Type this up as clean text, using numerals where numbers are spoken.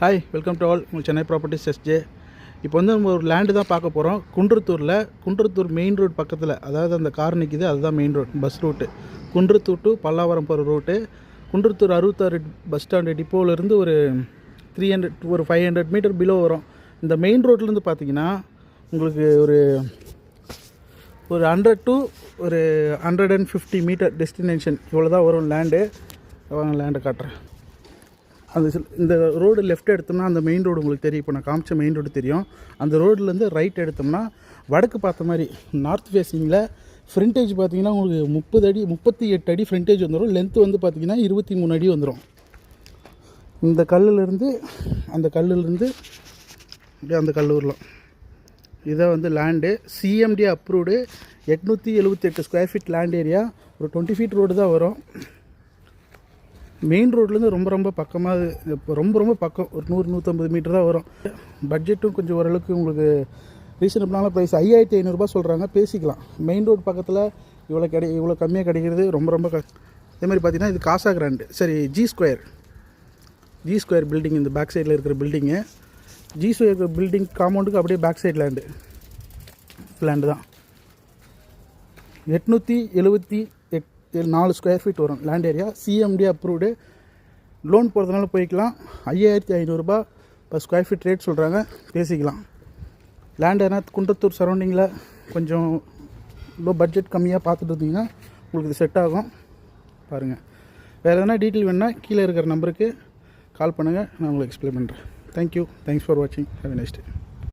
Hi, welcome to all. உங்கள் Chennai properties SJ. இப்போ வந்து நம்ம ஒரு லேண்டு தான் பார்க்க போகிறோம். குன்றத்தூர் மெயின் ரோடு பக்கத்தில், அதாவது அந்த கார் நிற்கிது, அதுதான் main road, bus route. Kundrathur to Pallavaram போகிற ரூட்டு. குன்றத்தூர் 66 பஸ் ஸ்டாண்டு டிப்போவிலேருந்து ஒரு 500 மீட்டர் பிலோ வரும். இந்த மெயின் ரோட்லேருந்து பார்த்தீங்கன்னா உங்களுக்கு ஒரு 100 to 150 மீட்டர் டெஸ்டினேஷன், இவ்வளோ தான் வரும் லேண்டு. வாங்க லேண்டை காட்டுறேன். இந்த ரோடு லெஃப்ட் எடுத்தோம்னா அந்த மெயின் ரோடு உங்களுக்கு தெரியும். இப்போ நான் காமிச்ச மெயின் ரோடு தெரியும். அந்த ரோட்லேருந்து ரைட் எடுத்தோம்னா வடக்கு பார்த்த மாதிரி நார்த் ஃபேஸிங்கில் ஃப்ரண்டேஜ் பார்த்தீங்கன்னா உங்களுக்கு 38 அடி ஃப்ரண்டேஜ் வந்துடும். லென்த்து வந்து பார்த்தீங்கன்னா 23 அடி வந்துடும். இந்த கல்லுலேருந்து அந்த கல் வரலாம். இதை வந்து land CMD approved 878 square feet land area. ஒரு 20 ஃபீட் ரோடு தான் வரும். மெயின் ரோட்லேருந்து ரொம்ப பக்கமாக, இப்போ ரொம்ப பக்கம், ஒரு 100-150 மீட்டர் தான் வரும். பட்ஜெட்டும் கொஞ்சம் ஓரளவுக்கு உங்களுக்கு ரீசனபிளான ப்ரைஸ். 5500 சொல்கிறாங்க, பேசிக்கலாம். மெயின் ரோடு பக்கத்தில் இவ்வளோ கம்மியாக கிடைக்கிறது ரொம்ப அதே மாதிரி பார்த்தீங்கன்னா இது காசா கிராண்டு, சரி ஜி ஸ்கொயர் பில்டிங். இந்த பேக் சைடில் இருக்கிற பில்டிங்கு ஜி ஸ்கொயர் பில்டிங் காம்பவுண்டுக்கு அப்படியே பேக் சைட் லேண்டு தான். 874 ஸ்கொயர் ஃபீட் வரும் land area. CMD approved. Loan போகிறதுனால போய்க்கலாம். 5500 பர் ஸ்கொயர் ஃபீட் ரேட் சொல்கிறாங்க, பேசிக்கலாம். லேண்ட் என்ன குன்றத்தூர் சரௌண்டிங்கில் கொஞ்சம் லோ பட்ஜெட் கம்மியாக பார்த்துட்டு இருந்தீங்கன்னா உங்களுக்கு இது செட் ஆகும். பாருங்கள். வேறு எதனா டீட்டெயில் வேணுன்னா கீழே இருக்கிற நம்பருக்கு கால் பண்ணுங்கள், நான் உங்களுக்கு எக்ஸ்பிளைன் பண்ணுறேன். தேங்க்யூ. தேங்க்ஸ் ஃபார் வாட்சிங். Have a nice day.